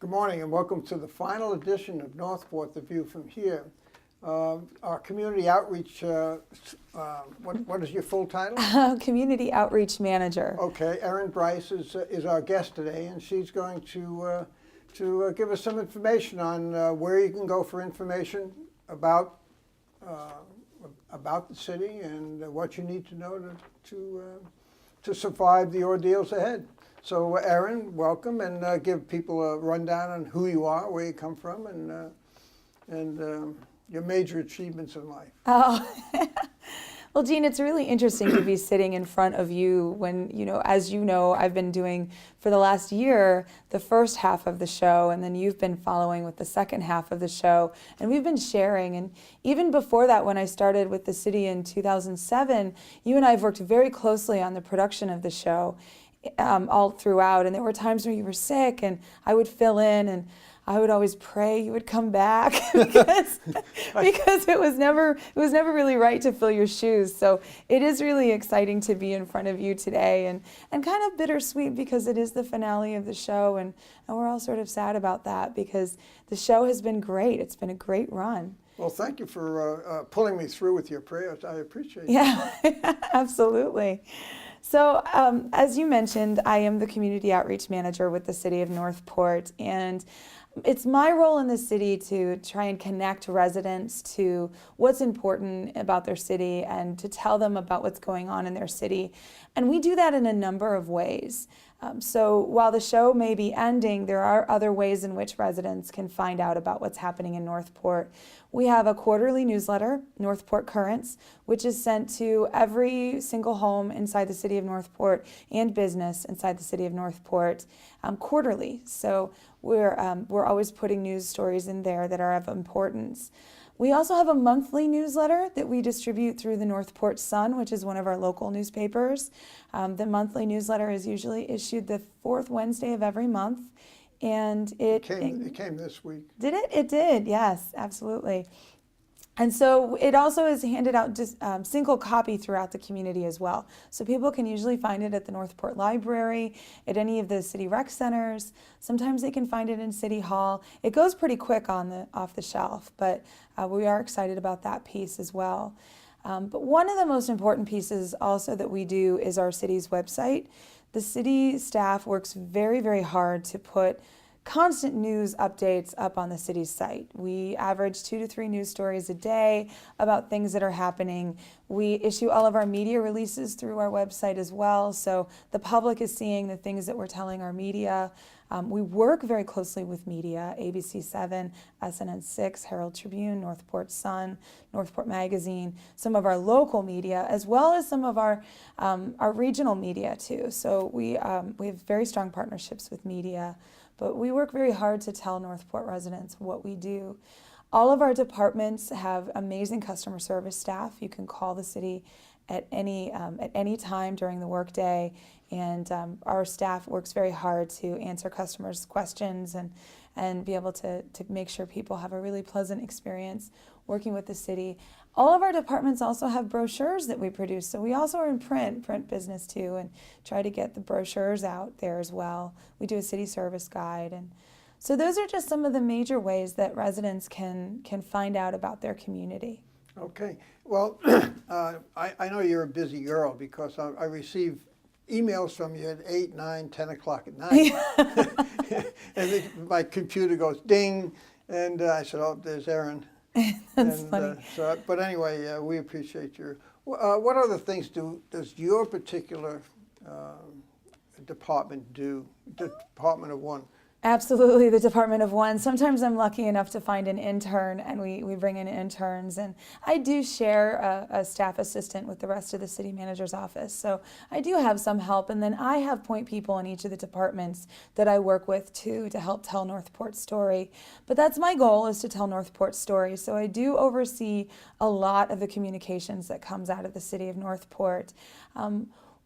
Good morning and welcome to the final edition of Northport, The View from Here. Our community outreach, what is your full title? Community Outreach Manager. Okay, Erin Bryce is our guest today, and she's going to give us some information on where you can go for information about the city and what you need to know to survive the ordeals ahead. So, Erin, welcome, and give people a rundown on who you are, where you come from, and your major achievements in life. Oh, well, Jean, it's really interesting to be sitting in front of you when, as you know, I've been doing for the last year the first half of the show, and then you've been following with the second half of the show, and we've been sharing. And even before that, when I started with the city in 2007, you and I have worked very closely on the production of the show. All throughout, and there were times where you were sick and I would fill in, and I would always pray you would come back because it was never really right to fill your shoes. So it is really exciting to be in front of you today, and kind of bittersweet because it is the finale of the show, and we're all sort of sad about that because the show has been great. It's been a great run. Well, thank you for pulling me through with your prayers. I appreciate it. Yeah, absolutely. So as you mentioned, I am the Community Outreach Manager with the City of Northport, and it's my role in the city to try and connect residents to what's important about their city and to tell them about what's going on in their city. And we do that in a number of ways. So while the show may be ending, there are other ways in which residents can find out about what's happening in Northport. We have a quarterly newsletter, Northport Currents, which is sent to every single home inside the city of Northport and business inside the city of Northport quarterly. So we're always putting news stories in there that are of importance. We also have a monthly newsletter that we distribute through the Northport Sun, which is one of our local newspapers. The monthly newsletter is usually issued the fourth Wednesday of every month. And it came this week. Did it? It did, yes, absolutely. And so it also is handed out just single copy throughout the community as well. So people can usually find it at the Northport Library, at any of the city rec centers. Sometimes they can find it in City Hall. It goes pretty quick off the shelf, but we are excited about that piece as well. But one of the most important pieces also that we do is our city's website. The city staff works very, very hard to put constant news updates up on the city's site. We average 2 to 3 news stories a day about things that are happening. We issue all of our media releases through our website as well, so the public is seeing the things that we're telling our media. We work very closely with media, ABC7, SNN6, Herald Tribune, Northport Sun, Northport Magazine, some of our local media, as well as some of our regional media too. So we have very strong partnerships with media, but we work very hard to tell Northport residents what we do. All of our departments have amazing customer service staff. You can call the city at any time during the workday, and our staff works very hard to answer customers' questions and be able to make sure people have a really pleasant experience working with the city. All of our departments also have brochures that we produce, so we also are in print business too, and try to get the brochures out there as well. We do a city service guide, and so those are just some of the major ways that residents can find out about their community. Okay, well, I know you're a busy girl because I receive emails from you at 8, 9, 10 o'clock at night. And my computer goes ding, and I said, oh, there's Erin. That's funny. But anyway, we appreciate your. What other things does your particular department do, the Department of One? Absolutely, the Department of One. Sometimes I'm lucky enough to find an intern, and we bring in interns. And I do share a staff assistant with the rest of the city manager's office. So I do have some help. And then I have point people in each of the departments that I work with, too, to help tell Northport's story. But that's my goal, is to tell Northport's story. So I do oversee a lot of the communications that comes out of the city of Northport.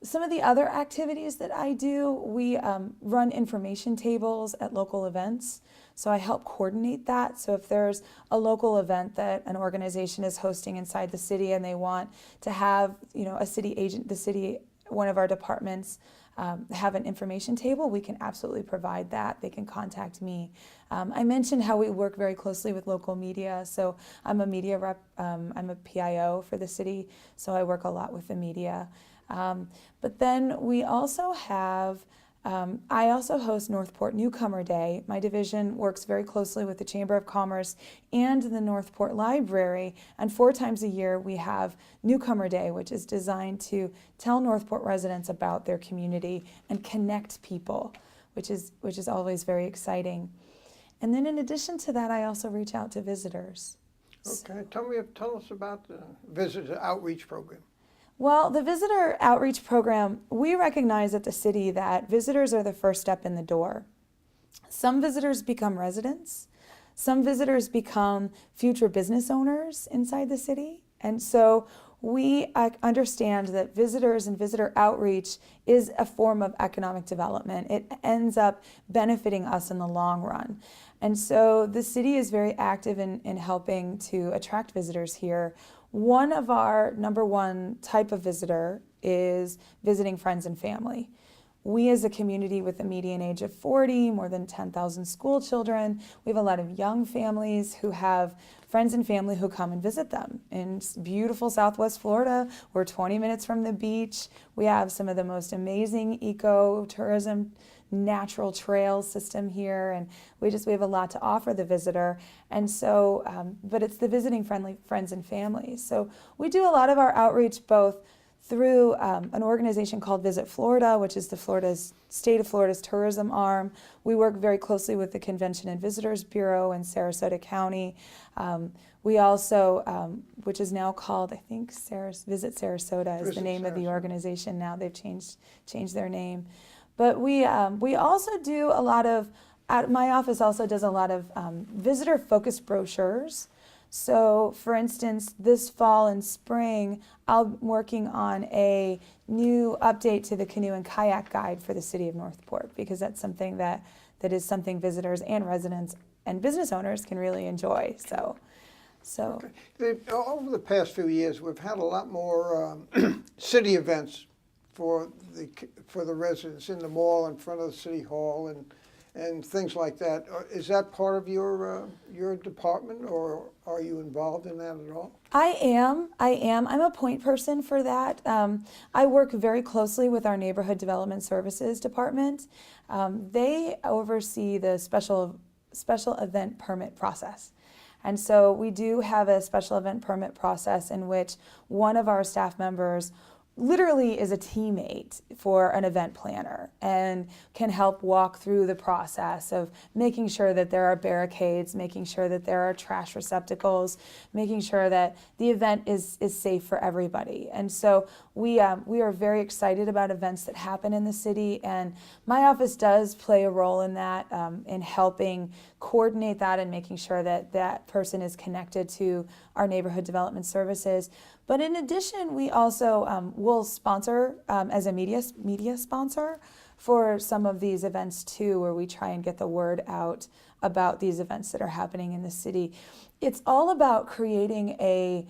Some of the other activities that I do, we run information tables at local events. So I help coordinate that. So if there's a local event that an organization is hosting inside the city and they want to have, a city agent, one of our departments have an information table, we can absolutely provide that. They can contact me. I mentioned how we work very closely with local media. So I'm a media rep, I'm a PIO for the city, so I work a lot with the media. But then we also have I also host Northport Newcomer Day. My division works very closely with the Chamber of Commerce and the Northport Library, and 4 times a year we have Newcomer Day, which is designed to tell Northport residents about their community and connect people, which is always very exciting. And then in addition to that, I also reach out to visitors. Okay, tell us about the visitor outreach program. Well, the visitor outreach program, we recognize at the city that visitors are the first step in the door. Some visitors become residents. Some visitors become future business owners inside the city. And so we understand that visitors and visitor outreach is a form of economic development. It ends up benefiting us in the long run. And so the city is very active in helping to attract visitors here. One of our number one type of visitor is visiting friends and family. We as a community with a median age of 40, more than 10,000 school children, we have a lot of young families who have friends and family who come and visit them. In beautiful Southwest Florida, we're 20 minutes from the beach. We have some of the most amazing ecotourism natural trail system here, and we have a lot to offer the visitor. And so, but it's the visiting friendly friends and families. So we do a lot of our outreach both through an organization called Visit Florida, which is the state of Florida's tourism arm. We work very closely with the Convention and Visitors Bureau in Sarasota County. We also, which is now called, I think, Visit Sarasota is the name of the organization now. They've changed their name. But we also do a lot of, my office also does a lot of visitor-focused brochures. So, for instance, this fall and spring, I'm working on a new update to the canoe and kayak guide for the city of Northport, because that's something that is something visitors and residents and business owners can really enjoy. So. Okay. Over the past few years, we've had a lot more city events for the residents in the mall in front of the city hall and things like that. Is that part of your department, or are you involved in that at all? I am. I'm a point person for that. I work very closely with our Neighborhood Development Services Department. They oversee the special event permit process. And so we do have a special event permit process in which one of our staff members literally is a teammate for an event planner and can help walk through the process of making sure that there are barricades, making sure that there are trash receptacles, making sure that the event is safe for everybody. And so we are very excited about events that happen in the city, and my office does play a role in that, in helping coordinate that and making sure that that person is connected to our neighborhood development services. But in addition, we also will sponsor as a media sponsor for some of these events too, where we try and get the word out about these events that are happening in the city. It's all about creating a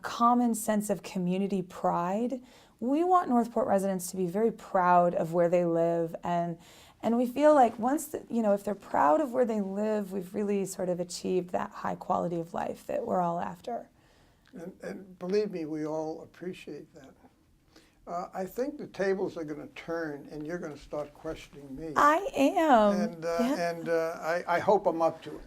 common sense of community pride. We want Northport residents to be very proud of where they live, and we feel like if they're proud of where they live, we've really sort of achieved that high quality of life that we're all after. And believe me, we all appreciate that. I think the tables are going to turn, and you're going to start questioning me. I am. And I hope I'm up to it.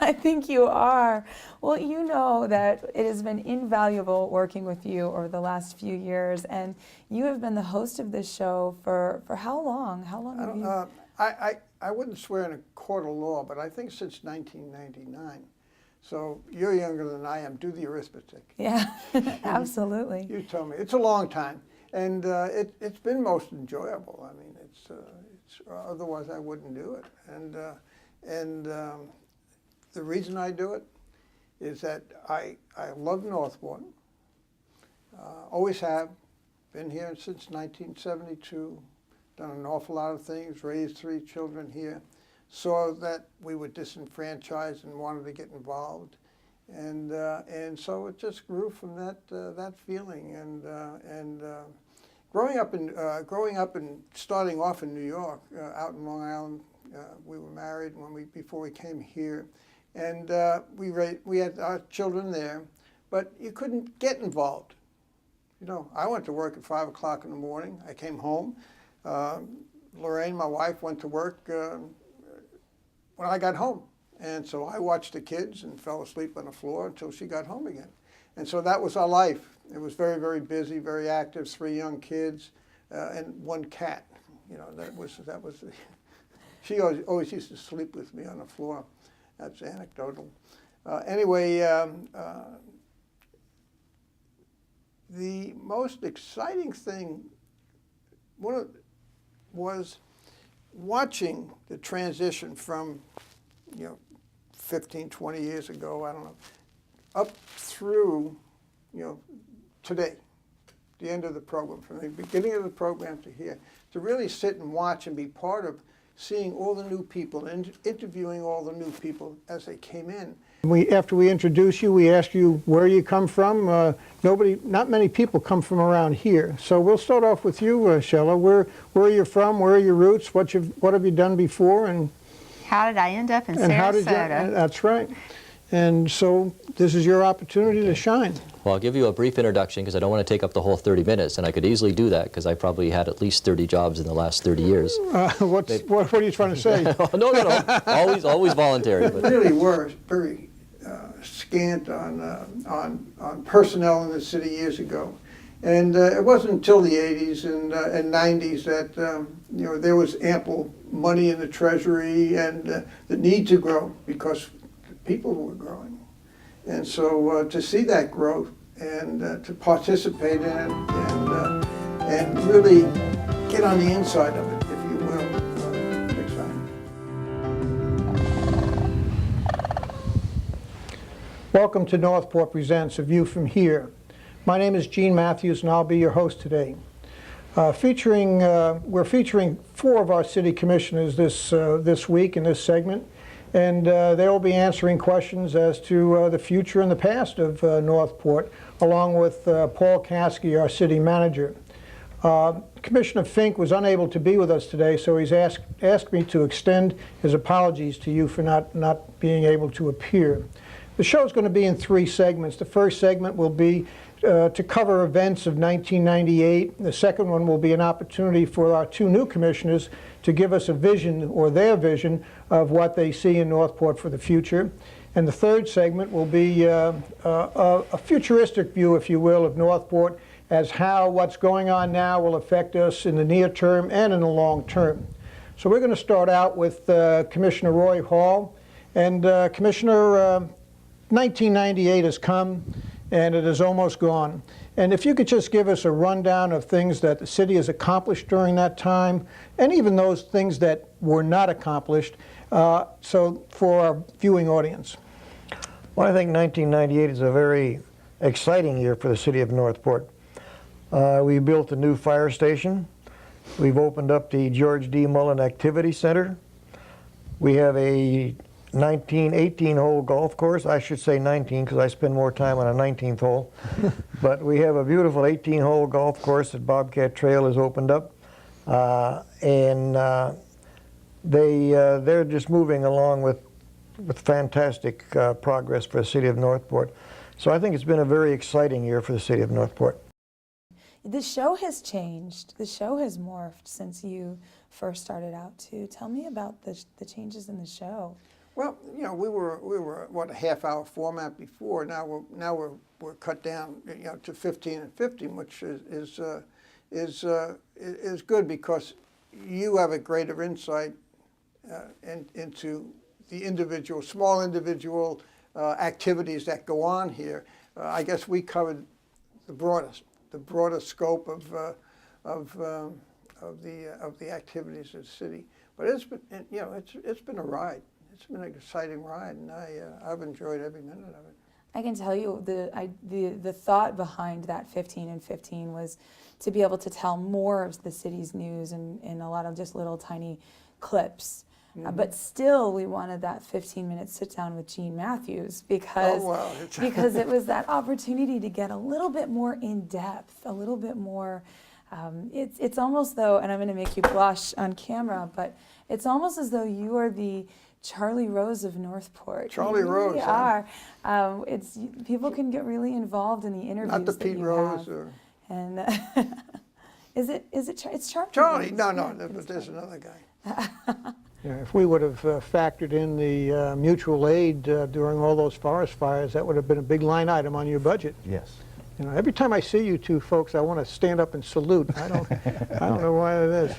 I think you are. Well, you know that it has been invaluable working with you over the last few years, and you have been the host of this show for how long? How long have you? I wouldn't swear in a court of law, but I think since 1999. So you're younger than I am. Do the arithmetic. Yeah, absolutely. You tell me. It's a long time, and it's been most enjoyable. I mean, it's otherwise I wouldn't do it. And the reason I do it is that I love Northport. Always have. Been here since 1972. Done an awful lot of things. Raised 3 children here. Saw that we were disenfranchised and wanted to get involved, and so it just grew from that feeling. And growing up and starting off in New York, out in Long Island, we were married before we came here, and we had our children there, but you couldn't get involved. You know, I went to work at 5 o'clock in the morning. I came home. Lorraine, my wife, went to work when I got home. And so I watched the kids and fell asleep on the floor until she got home again. And so that was our life. It was very, very busy, very active, 3 young kids, and 1 cat. You know, that was she always used to sleep with me on the floor. That's anecdotal. Anyway, the most exciting thing was watching the transition from, 15, 20 years ago, I don't know, up through, today, the end of the program, from the beginning of the program to here, to really sit and watch and be part of seeing all the new people and interviewing all the new people as they came in. After we introduce you, we ask you where you come from. Not many people come from around here. So we'll start off with you, Shella. Where are you from? Where are your roots? What have you done before? And how did I end up in and Sarasota? How did you, that's right. And so this is your opportunity to shine. Well, I'll give you a brief introduction because I don't want to take up the whole 30 minutes, and I could easily do that because I probably had at least 30 jobs in the last 30 years. What are you trying to say? No. Always voluntary. But. Really were very scant on personnel in the city years ago. And it wasn't until the 80s and 90s that there was ample money in the Treasury and the need to grow because people were growing. And so to see that growth and to participate in it and really get on the inside of it, if you will, big time. Welcome to Northport Presents A View from Here. My name is Gene Matthews, and I'll be your host today. We're featuring 4 of our city commissioners this week in this segment, and they'll be answering questions as to the future and the past of Northport, along with Paul Caskey, our city manager. Commissioner Fink was unable to be with us today, so he's asked me to extend his apologies to you for not being able to appear. The show is going to be in 3 segments. The first segment will be to cover events of 1998. The second one will be an opportunity for our 2 new commissioners to give us a vision, or their vision, of what they see in Northport for the future. And the third segment will be a futuristic view, if you will, of Northport as how what's going on now will affect us in the near term and in the long term. So we're going to start out with Commissioner Roy Hall. And Commissioner, 1998 has come, and it is almost gone. And if you could just give us a rundown of things that the city has accomplished during that time, and even those things that were not accomplished, so for our viewing audience. Well, I think 1998 is a very exciting year for the city of Northport. We built a new fire station. We've opened up the George D. Mullen Activity Center. We have a 18-hole golf course. I should say 19 because I spend more time on a 19th hole. But we have a beautiful 18-hole golf course that Bobcat Trail has opened up. They're just moving along with fantastic progress for the city of Northport. So I think it's been a very exciting year for the city of Northport. The show has changed. The show has morphed since you first started out too. Tell me about the changes in the show. Well, we were what, a half-hour format before. Now we're cut down, to 15 and 15, which is good because you have a greater insight into the small individual activities that go on here. I guess we covered the broader scope of the activities of the city. But it's been, it's been a ride. It's been an exciting ride, and I've enjoyed every minute of it. I can tell you the thought behind that 15 and 15 was to be able to tell more of the city's news in a lot of just little tiny clips. Mm-hmm. But still, we wanted that 15-minute sit-down with Gene Matthews because because it was that opportunity to get a little bit more in-depth, a little bit more It's almost though, and I'm going to make you blush on camera, but it's almost as though you are the Charlie Rose of Northport. Charlie You really Rose, huh? are. It's people can get really involved in the interviews. Not the that Pete you Rose have. or And it's Charlie. Charlie. Rose. No, Yeah, but there's another guy. Yeah, if we would have factored in the mutual aid during all those forest fires, that would have been a big line item on your budget. Yes. You know, every time I see you two folks, I want to stand up and salute. I don't know why it is.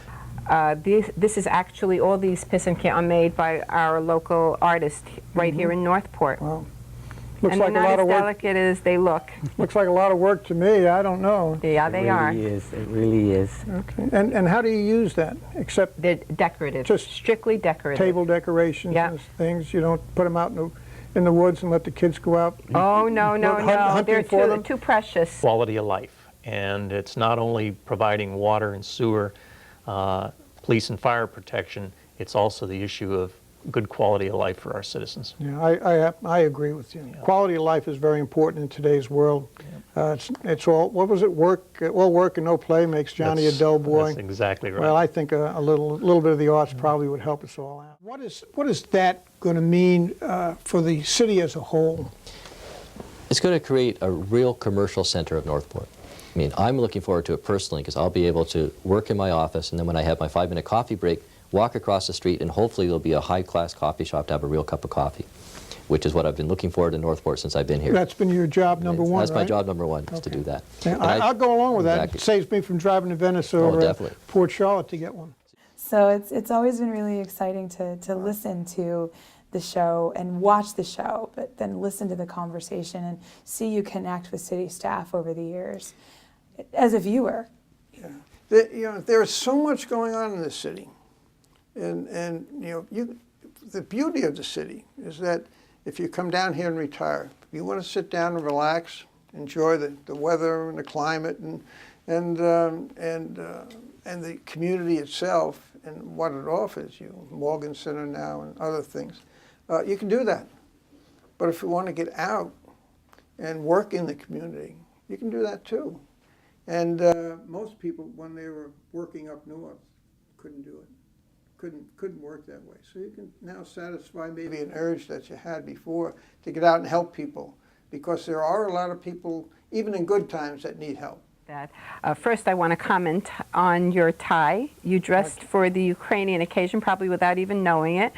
This is actually, all these piss and can are made by our local artist right here in Northport. Wow. Looks And like they're a not lot as of work. delicate as they look. Looks like a lot of work to me. I don't know. Yeah, they are. It really is. It really is. Okay. And how do you use that? Except They're decorative, Just strictly decorative. table decorations Yeah. and things. You don't put them out in the woods and let the kids go out. Oh, no, no, Hunt- no. hunting They're for them? too precious. Quality of life. And it's not only providing water and sewer, police and fire protection, it's also the issue of good quality of life for our citizens. Yeah, I agree with you. Quality of life is very important in today's world. It's all, what was it, work, all work and no play makes Johnny a dull boy. That's exactly right. Well, I think a little bit of the arts probably would help us all out. What is that going to mean for the city as a whole? It's going to create a real commercial center of Northport. I mean, I'm looking forward to it personally because I'll be able to work in my office, and then when I have my 5-minute coffee break, walk across the street, and hopefully there'll be a high-class coffee shop to have a real cup of coffee, which is what I've been looking forward to Northport since I've been here. That's been your job number one, That's my right? job number one, is to do that. Yeah, And I'll go along with that. Exactly. It saves me from driving to Venice or definitely. Port Charlotte to get one. So it's always been really exciting to listen to the show and watch the show, but then listen to the conversation and see you connect with city staff over the years as a viewer. There's so much going on in the city. And the beauty of the city is that if you come down here and retire, if you want to sit down and relax, enjoy the weather and the climate and the community itself and what it offers you, Morgan Center now and other things, you can do that. But if you want to get out and work in the community, you can do that too. And most people, when they were working up north, couldn't do it. Couldn't work that way. So you can now satisfy maybe an urge that you had before to get out and help people, because there are a lot of people, even in good times, that need help. First, I want to comment on your tie. You dressed for the Ukrainian occasion, probably without even knowing it.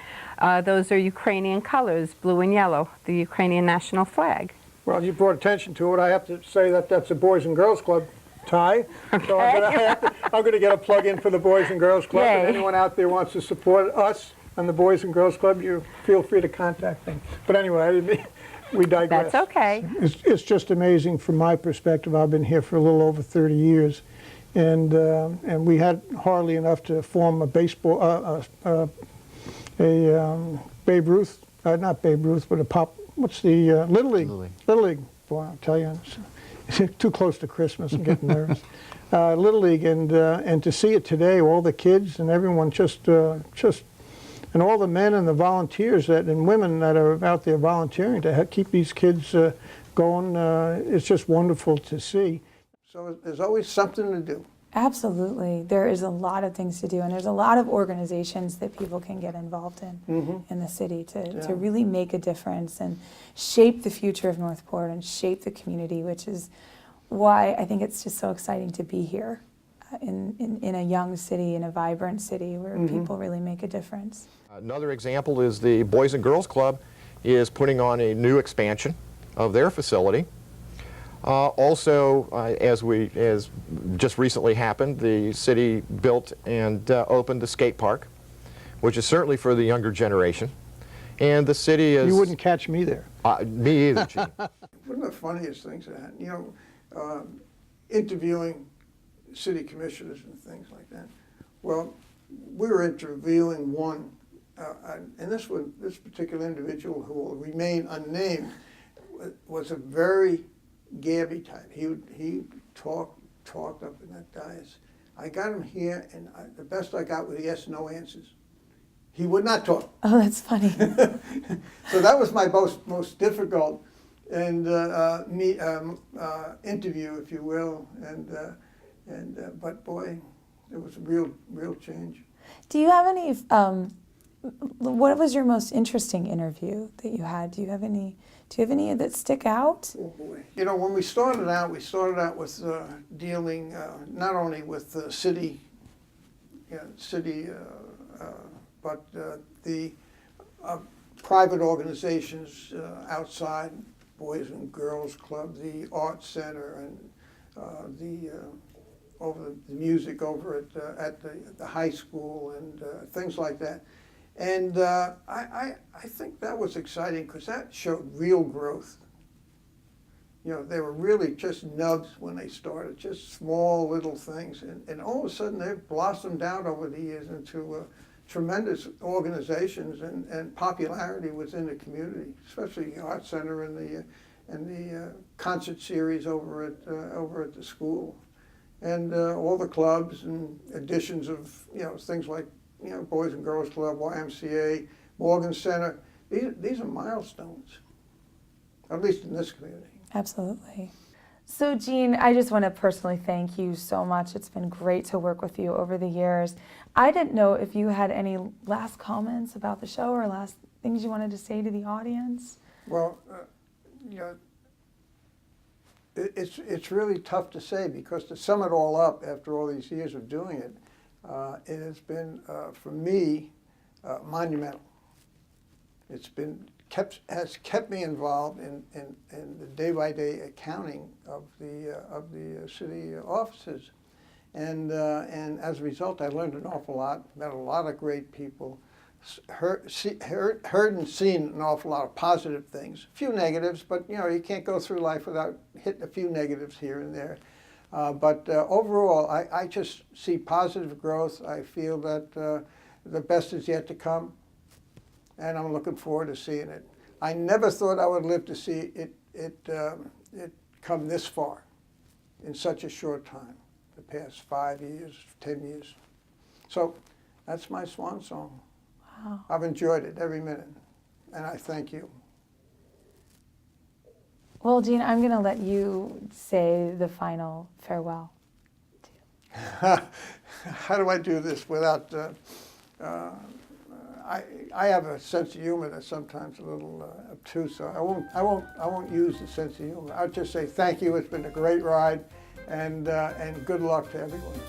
Those are Ukrainian colors, blue and yellow, the Ukrainian national flag. Well, you brought attention to it. I have to say that that's a Boys and Girls Club tie. So I'm going to get a plug in for the Boys and Girls Club. Yay. If anyone out there wants to support us and the Boys and Girls Club, you feel free to contact them. But anyway, we digress. That's okay. It's just amazing from my perspective. I've been here for a little over 30 years, and we had hardly enough to form a baseball, Babe Ruth, not Babe Ruth, but what's the Little League? Little League. Boy, I'll tell you, it's too close to Christmas and getting nervous. Little League, and to see it today, all the kids and everyone and all the men and the volunteers and women that are out there volunteering to keep these kids going, it's just wonderful to see. So there's always something to do. Absolutely. There is a lot of things to do, and there's a lot of organizations that people can get involved in the city to really make a difference and shape the future of Northport and shape the community, which is why I think it's just so exciting to be here in a young city, in a vibrant city where people really make a difference. Another example is the Boys and Girls Club is putting on a new expansion of their facility. Also, as just recently happened, the city built and opened the skate park, which is certainly for the younger generation. And the city is... You wouldn't catch me there. Me either, Gene. One of the funniest things that happened, interviewing city commissioners and things like that. Well, we were interviewing one, and this particular individual, who will remain unnamed, was a very Gabby type. He talked up in that dais. I got him here, and the best I got was yes/no answers. He would not talk. Oh, that's funny. So that was my most difficult interview, if you will, And but boy, it was a real change. Do you have any, what was your most interesting interview that you had? Do you have any that stick out? Oh boy. You know, when we started out with dealing not only with the city, but the private organizations outside, Boys and Girls Club, the Art Center, and over the music over at the high school and things like that. And I think that was exciting because that showed real growth. You know, they were really just nubs when they started, just small little things. And all of a sudden they've blossomed out over the years into tremendous organizations and popularity within the community, especially the Art Center and the concert series over at the school. And all the clubs and additions of, things like, Boys and Girls Club, YMCA, Morgan Center. These are milestones, at least in this community. Absolutely. So Jean, I just want to personally thank you so much. It's been great to work with you over the years. I didn't know if you had any last comments about the show or last things you wanted to say to the audience. Well, it's really tough to say because to sum it all up after all these years of doing it, it has been, for me, monumental. Has kept me involved in the day-by-day accounting of the city offices, and as a result, I learned an awful lot, met a lot of great people, heard and seen an awful lot of positive things, a few negatives, but you can't go through life without hitting a few negatives here and there. But overall, I just see positive growth. I feel that the best is yet to come, and I'm looking forward to seeing it. I never thought I would live to see it come this far in such a short time, the past 5 years, 10 years. So that's my swan song. Wow. I've enjoyed it every minute, and I thank you. Well, Jean, I'm going to let you say the final farewell. How do I do this without? I have a sense of humor that's sometimes a little obtuse, so I won't use the sense of humor. I'll just say thank you. It's been a great ride, and good luck to everyone.